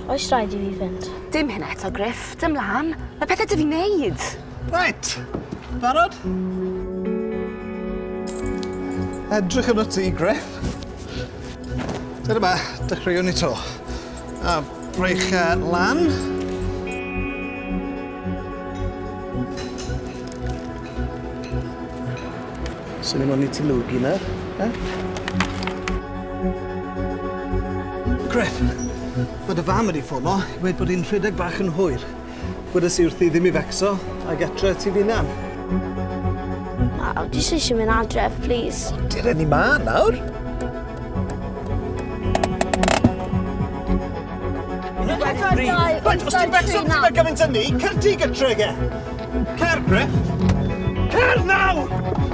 Oes rhaid I fi fynd? Dim hyn eto, Griff. Dim lan. Mae pethau dy fi wneud. Right. Barod? Edrych yn o ti, Griff. Dyna ba, dechreuwn ni to. A breich lan. Sy'n ni'n mynd i tylwgi na, Griff, mae dy fam wedi ffono, wedi bod hi'n rhedeg bach yn hwyr. Wedes i wrthi ddim I fecso, a getre ti fi nan. Waw, dwi eisiau mynd adref, please. Dyna ni ma nawr. Right, os ti'n becso ti'n mynd gymaint â ni, cer ti gytre ge. Cer, Griff. Cer nawr!